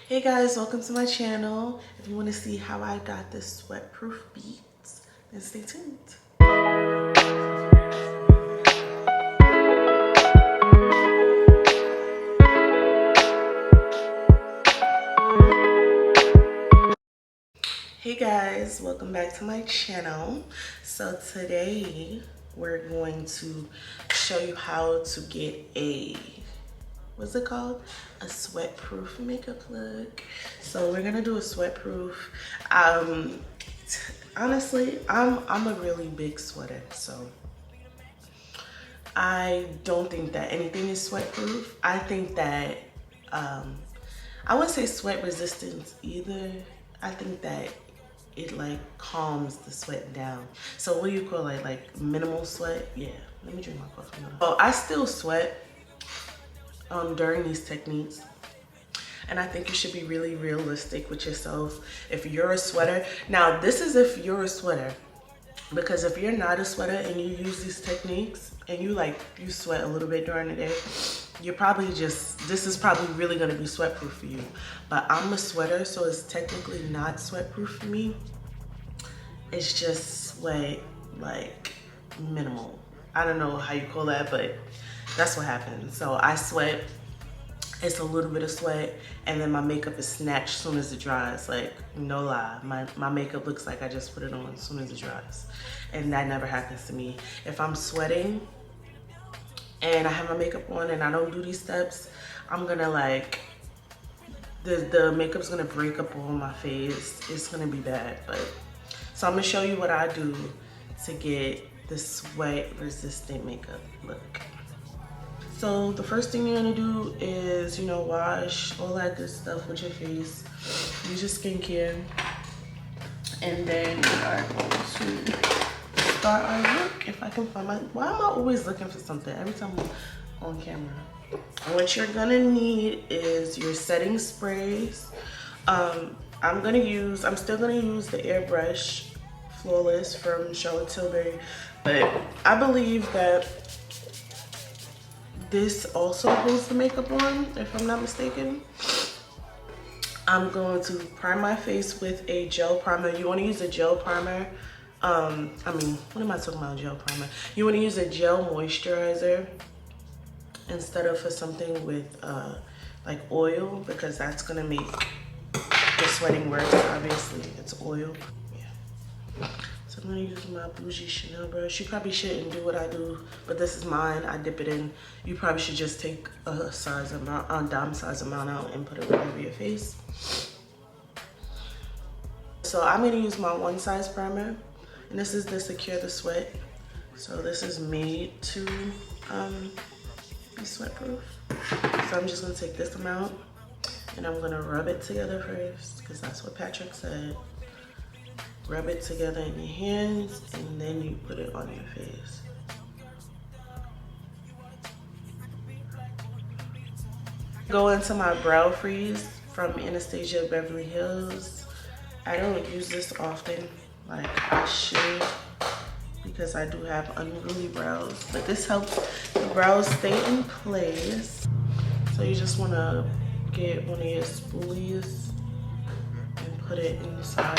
Hey guys, welcome to my channel. If you want to see how I got this SweatProof beads, then stay tuned. Hey guys, welcome back to my channel. So today we're going to show you how to get a, what's it called? A SweatProof makeup look. So we're gonna do a SweatProof. Honestly, I'm a really big sweater, so I don't think that anything is sweatproof. I think that I wouldn't say sweat resistance either. I think that it like calms the sweat down. So what do you call it? Like minimal sweat? Yeah. Let me drink my coffee now. Oh, I still sweat during these techniques. And I think you should be really realistic with yourself. If you're a sweater, now this is if you're a sweater, because if you're not a sweater and you use these techniques and you sweat a little bit during the day, you're probably this is probably really gonna be sweatproof for you. But I'm a sweater, so it's technically not sweatproof for me. It's just sweat, like minimal. I don't know how you call that, but that's what happens. So I sweat. It's a little bit of sweat, and then my makeup is snatched as soon as it dries. Like, no lie, my makeup looks like I just put it on as soon as it dries. And that never happens to me. If I'm sweating and I have my makeup on and I don't do these steps, I'm gonna like, the makeup's gonna break up on my face. It's gonna be bad. But so I'm gonna show you what I do to get the sweat resistant makeup look. So the first thing you're gonna do is, wash all that good stuff with your face. Use your skincare. And then we are going to start our look. If I can find why am I always looking for something every time I'm on camera? What you're gonna need is your setting sprays. I'm still gonna use the airbrush Flawless from Charlotte Tilbury, but I believe that this also holds the makeup on, if I'm not mistaken. I'm going to prime my face with a gel primer. You want to use a gel primer. What am I talking about, gel primer? You want to use a gel moisturizer instead of for something with like oil, because that's going to make the sweating worse. Obviously, it's oil. Yeah. So I'm gonna use my bougie Chanel brush. You probably shouldn't do what I do, but this is mine. I dip it in. You probably should just take a dime size amount out and put it right over your face. So I'm gonna use my one size primer, and this is the Secure the Sweat. So this is made to be sweatproof. So I'm just gonna take this amount and I'm gonna rub it together first, because that's what Patrick said. Rub it together in your hands, and then you put it on your face. Go into my brow freeze from Anastasia Beverly Hills. I don't use this often, like I should, because I do have unruly brows, but this helps the brows stay in place. So you just want to get one of your spoolies and put it inside.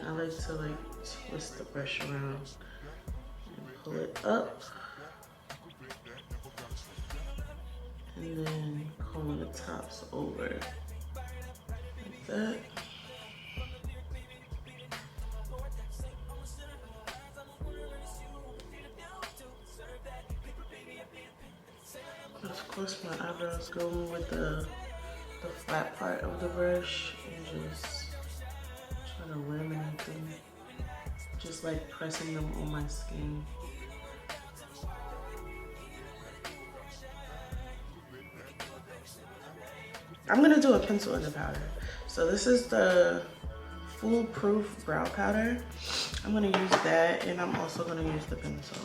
I like to twist the brush around and pull it up, and then comb the tops over like that. Of course, my eyebrows go with the flat part of the brush, and just try to laminate them, just like pressing them on my skin. I'm gonna do a pencil and a powder. So this is the Foolproof brow powder. I'm gonna use that, and I'm also gonna use the pencil.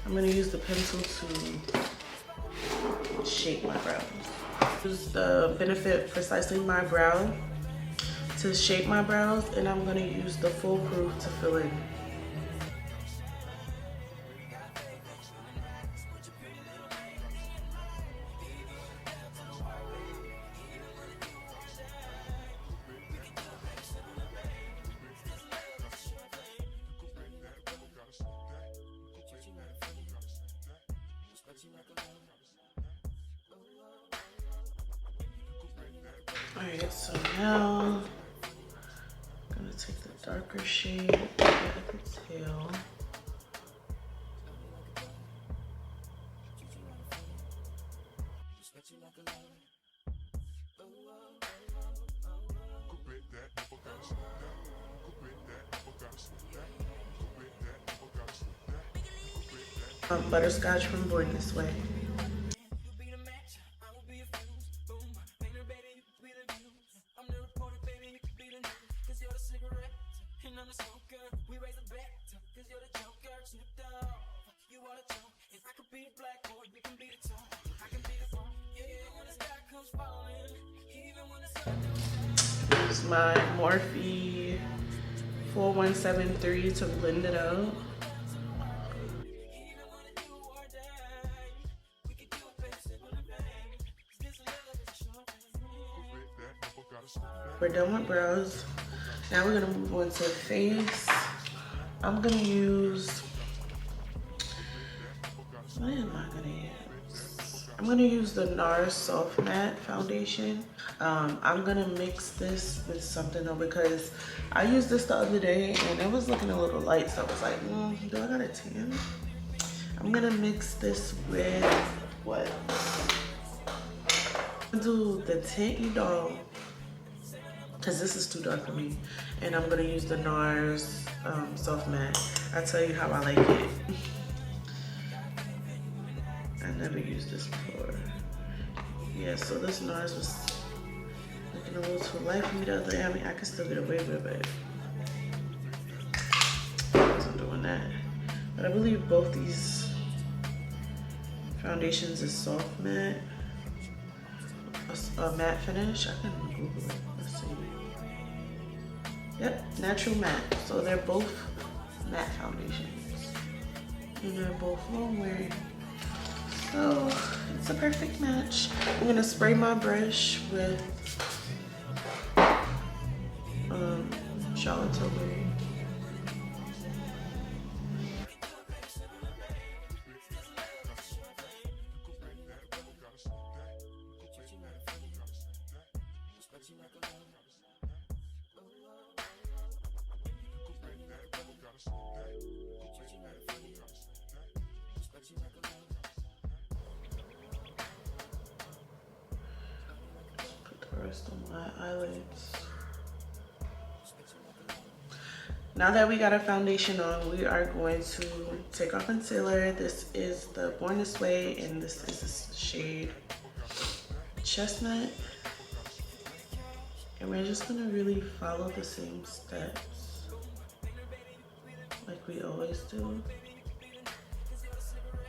I'm gonna use the pencil to shape my brows. Use the Benefit Precisely My Brow to shape my brows, and I'm gonna use the Foolproof to fill in. Alright, so now I'm gonna take the darker shade at the tail. Butterscotch from Born This Way. Use my Morphe 4173 to blend it out. We're done with brows. Now we're gonna move on to the face. I'm gonna use, what am I gonna use? I'm gonna use the NARS Soft Matte Foundation. I'm gonna mix this with something though, because I used this the other day and it was looking a little light, so I was like, do I got a tan? I'm gonna mix this with what? Do the tint, you know, because this is too dark for me, and I'm gonna use the NARS Soft Matte. I'll tell you how I like it. I never used this before. Yeah, so this NARS was looking a little too light for me the other day. I mean, I could still get away with it, but I wasn't doing that. But I believe both these foundations is soft matte, a matte finish. I can Google it. Let's see. Yep, natural matte. So they're both matte foundations, and they're both long wearing. So it's a perfect match. I'm gonna spray my brush with Charlotte Tilbury. Rest on my eyelids. Now that we got our foundation on, we are going to take our concealer. This is the Born This Way, and this is the shade Chestnut. And we're just gonna really follow the same steps like we always do.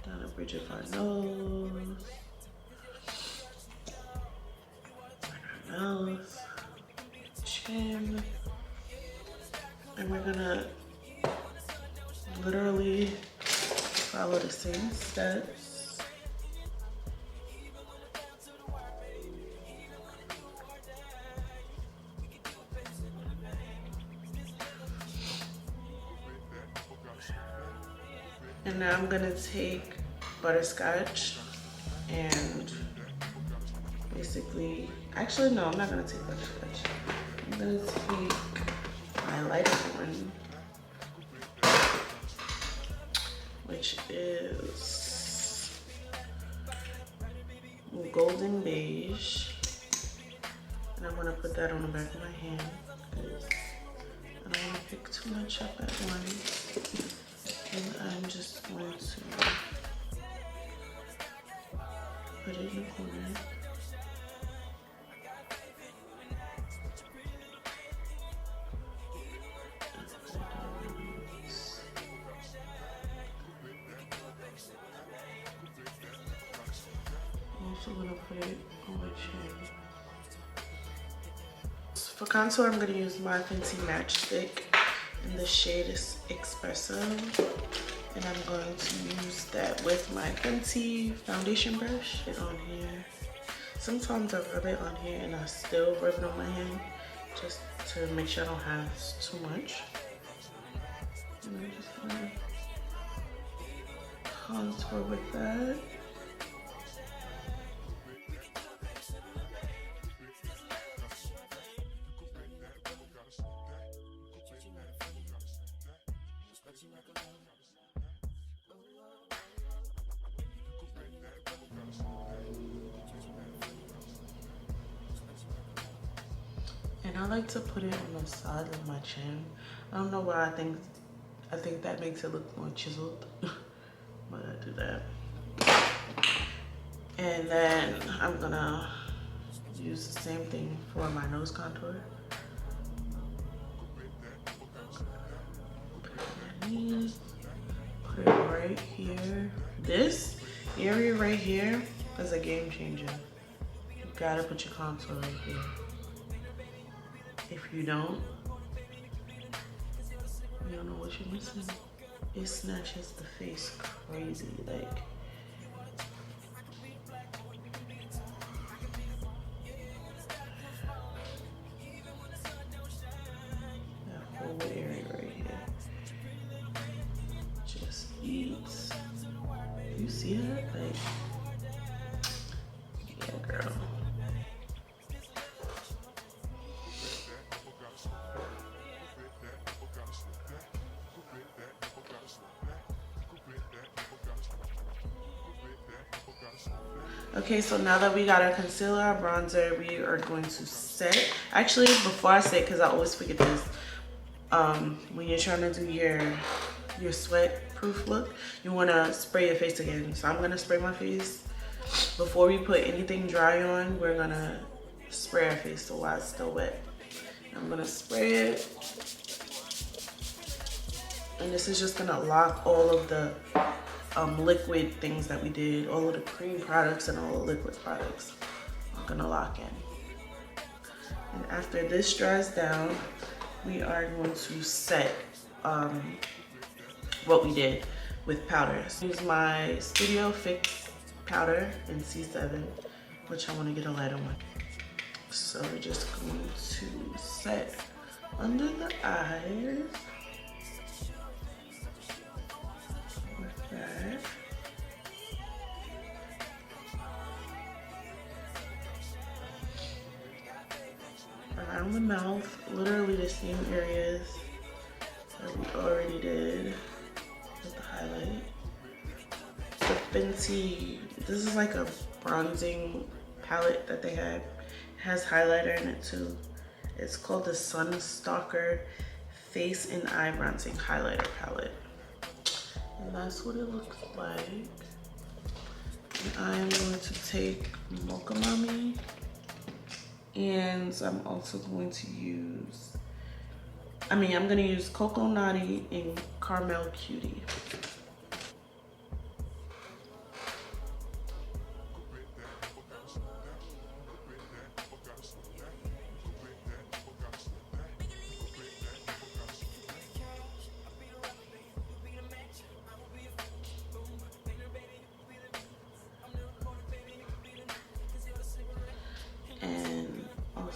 Down the bridge of our nose. Mouth, chin, and we're gonna literally follow the same steps. And now I'm gonna take butterscotch and basically, actually no, I'm not gonna take butterscotch. I'm gonna take my lighter one, which is golden beige, and I'm gonna put that on the back of my hand because I don't want to pick too much up at once. And I'm just going to put it in the corner. I'm gonna put it on my chin. For contour, I'm gonna use my Fenty Matchstick, and the shade is Espresso. And I'm going to use that with my Fenty foundation brush. It on here. Sometimes I rub it on here and I still rub it on my hand just to make sure I don't have too much. And I'm just gonna contour with that. I like to put it on the side of my chin. I don't know why. I think that makes it look more chiseled. But I do that. And then I'm gonna use the same thing for my nose contour. Put it right here. This area right here is a game changer. You gotta put your contour right here. If you don't know what you're missing. It snatches the face crazy, like. That whole area right here just eats. You see that? Like, yeah, girl. Okay, so now that we got our concealer, our bronzer, we are going to set. Actually, before I set, because I always forget this, when you're trying to do your sweat proof look, you want to spray your face again. So I'm going to spray my face. Before we put anything dry on, we're going to spray our face so while it's still wet. I'm going to spray it. And this is just going to lock all of the liquid things that we did, all of the cream products and all the liquid products. I'm gonna lock in. And after this dries down, we are going to set what we did with powders. Use my Studio Fix powder in C7, which I want to get a lighter one. So we're just going to set under the eyes. That. Around the mouth, literally the same areas that we already did with the highlight. The Fenty, this is like a bronzing palette that they have. It has highlighter in it too. It's called the Sun Stalker Face and Eye Bronzing Highlighter Palette. And that's what it looks like. And I'm going to take Mocha Mami, and I'm also going to use, I'm going to use Coco Naughty and Caramel Cutie.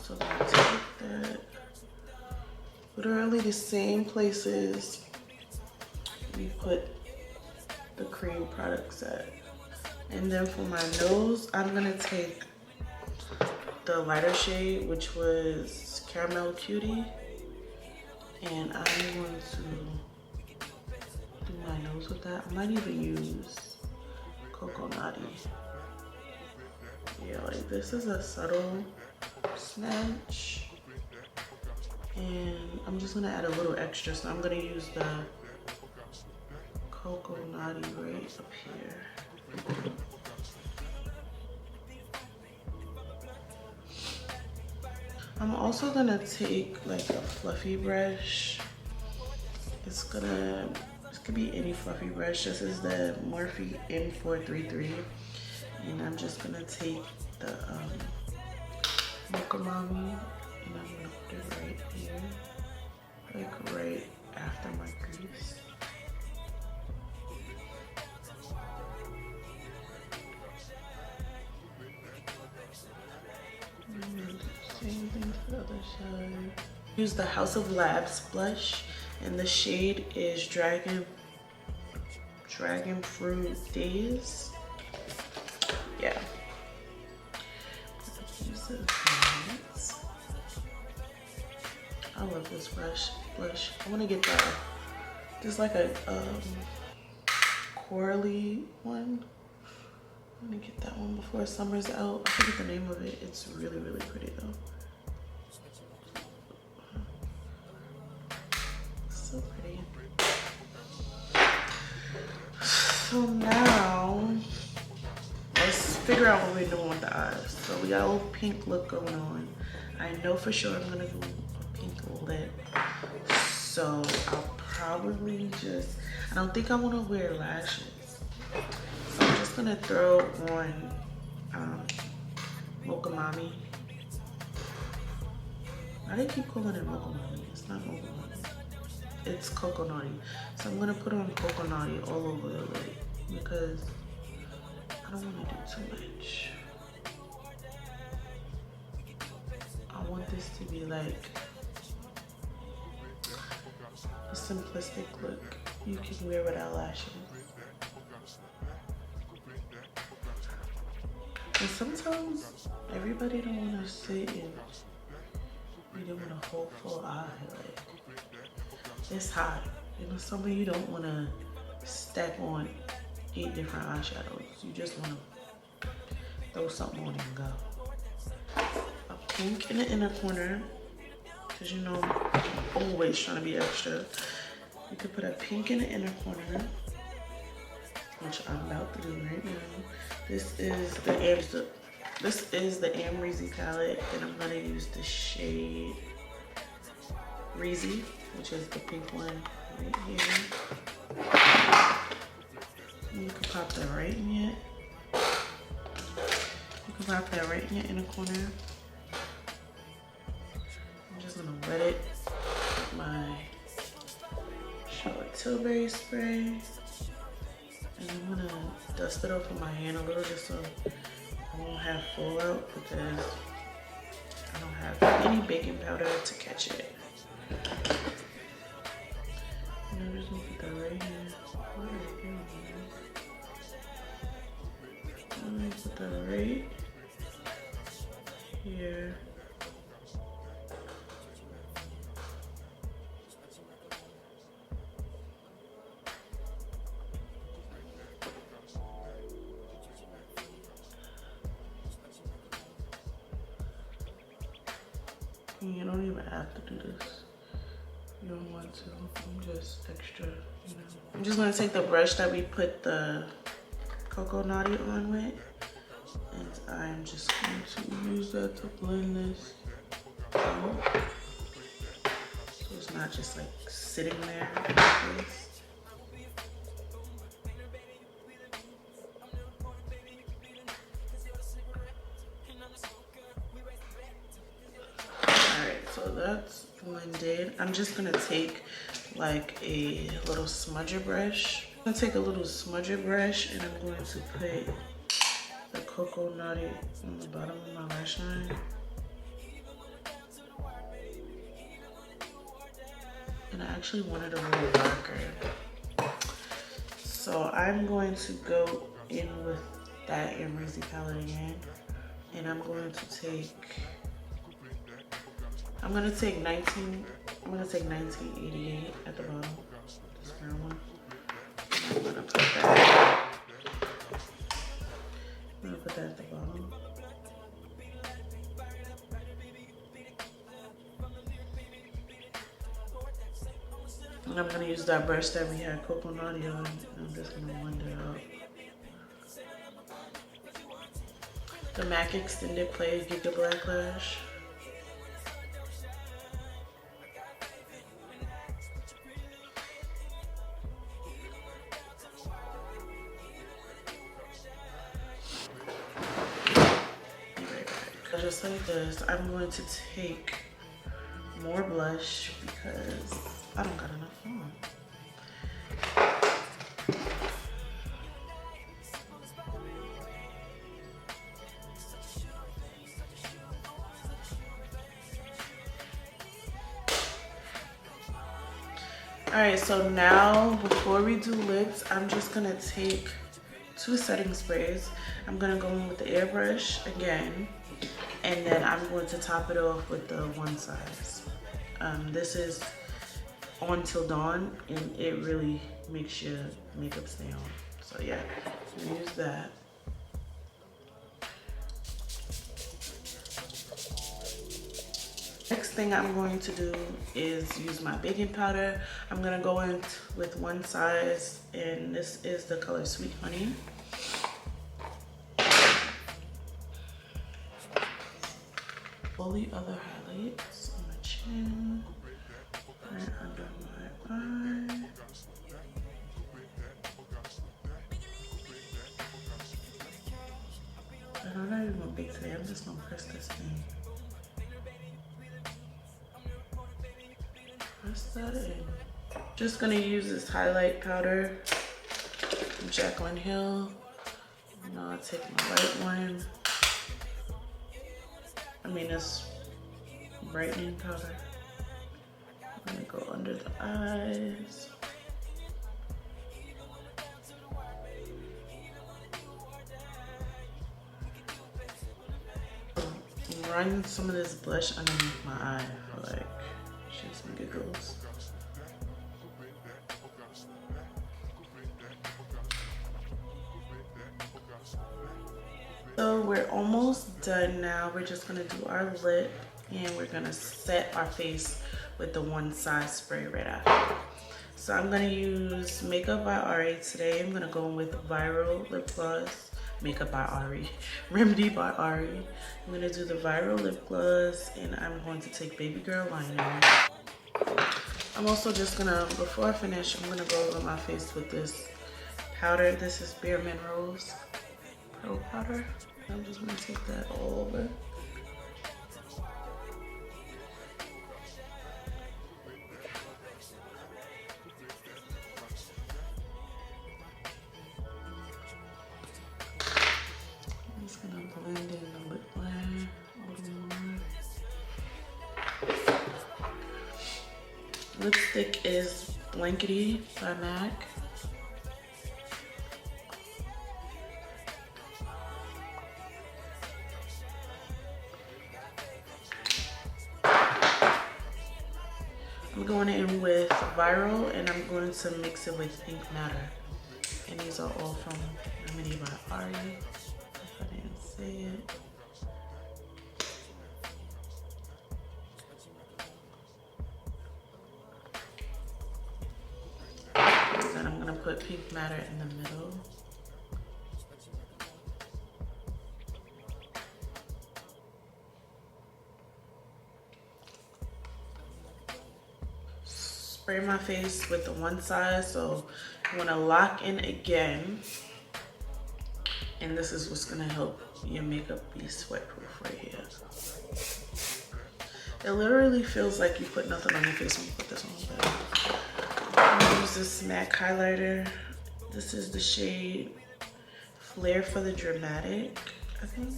So I'm gonna take that, literally the same places we put the cream products at. And then for my nose, I'm gonna take the lighter shade, which was Caramel Cutie, and I'm going to do my nose with that. I might even use Coco Naughty. Yeah, like this is a subtle snatch, and I'm just gonna add a little extra, so I'm gonna use the Coco Naughty right up here. I'm also gonna take like a fluffy brush. This could be any fluffy brush. This is the Morphe M433, and I'm just gonna take the Mocha Mami, and I'm gonna put it right here, like right after my crease. And same thing for the other side. Use the House of Labs blush, and the shade is Dragon Fruit Days. Yeah. I love this blush. I want to get there's like a corally one. I'm gonna get that one before summer's out. I forget the name of it. It's really, really pretty though. So now, let's figure out what we're doing with the eyes. So we got a little pink look going on. I know for sure I'm gonna do a pink lip. So I'll probably just, I don't think I wanna wear lashes. So I'm just gonna throw on Mocha Mami. Why do they keep calling it Mocha Mami? It's not Mocha Mami. It's Coconutty. So I'm gonna put on Coconutty all over the lid because I don't wanna do too much. I want this to be like a simplistic look you can wear without lashes. And sometimes everybody don't want to sit and you don't want a whole full eye. Like, it's hot. You know, some of you don't want to stack on 8 different eyeshadows. You just want to throw something on and go. A pink in the inner corner, because you know I'm always trying to be extra. You could put a pink in the inner corner, which I'm about to do right now. This is the Amrezy palette, and I'm gonna use the shade Reezy, which is the pink one right here. You can pop that right in here. You can pop that right in your inner corner. I'm just gonna wet it with my Charlotte Tilbury spray. And I'm gonna dust it off with my hand a little just so I won't have fallout because I don't have any baking powder to catch it. And I'm just gonna put that right here. I'm gonna put that right here. You don't even have to do this. You don't want to. I'm just extra, you know. I'm just gonna take the brush that we put the Coconutty on with, and I'm just going to use that to blend this out. So it's not just like sitting there like this. So that's blended. I'm just gonna take like a little smudger brush. I'm gonna take a little smudger brush and I'm going to put the Coconutty on the bottom of my lash line. And I actually want it a little darker. So I'm going to go in with that Amrezy palette again. And I'm going to take 1988 at the bottom, this brown one. I'm gonna put that. I'm gonna put that at the bottom. And I'm gonna use that brush that we had Coconutty on, and I'm just gonna blend it out. The MAC Extended Play Giga Black Lash. Just like this, I'm going to take more blush because I don't got enough on. Alright, so now before we do lips, I'm just gonna take 2 setting sprays. I'm gonna go in with the airbrush again. And then I'm going to top it off with the One Size. This is On Till Dawn, and it really makes your makeup stay on. So yeah, use that. Next thing I'm going to do is use my baking powder. I'm gonna go in with one size, and this is the color Sweet Honey. All the other highlights on my chin, right under my eye. I'm not even gonna bake today, I'm just gonna press this in. Press that in. Just gonna use this highlight powder from Jaclyn Hill. Now I'll take my white one. This brightening powder. I'm gonna go under the eyes. Run some of this blush underneath my eye for like shits and giggles. So we're almost done now. We're just gonna do our lip and we're gonna set our face with the one size spray right after. So I'm gonna use Makeup by Ari today. I'm gonna go in with Viral Lip Gloss. Makeup by Ari. Remedy by Ari. I'm gonna do the Viral Lip Gloss and I'm going to take Baby Girl Liner. I'm also just gonna, before I finish, I'm gonna go over my face with this powder. This is Bare Minerals Pearl Powder. I'm just gonna take that all over. I'm just gonna blend in the lip line a little more. Lipstick is Blankety by MAC. I'm going in with Viral and I'm going to mix it with Pink Matter. And these are all from Remedy by Ari, if I didn't say it. And then I'm gonna put Pink Matter in the middle. Spray my face with the one side, so you want to lock in again, and this is what's going to help your makeup be sweat proof right here. It literally feels like you put nothing on your face when you put this on, but I'm going to use this MAC highlighter. This is the shade Flare for the Dramatic, I think.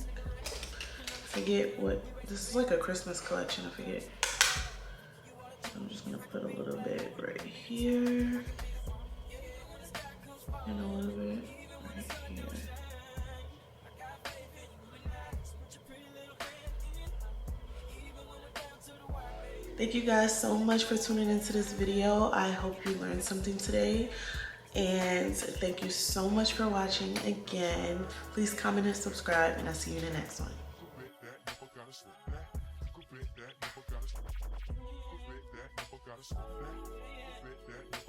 I forget what, this is like a Christmas collection, I forget. I'm just gonna put a little bit right here and a little bit right here. Thank you guys so much for tuning into this video. I hope you learned something today. And thank you so much for watching again. Please comment and subscribe, and I'll see you in the next one. Gotta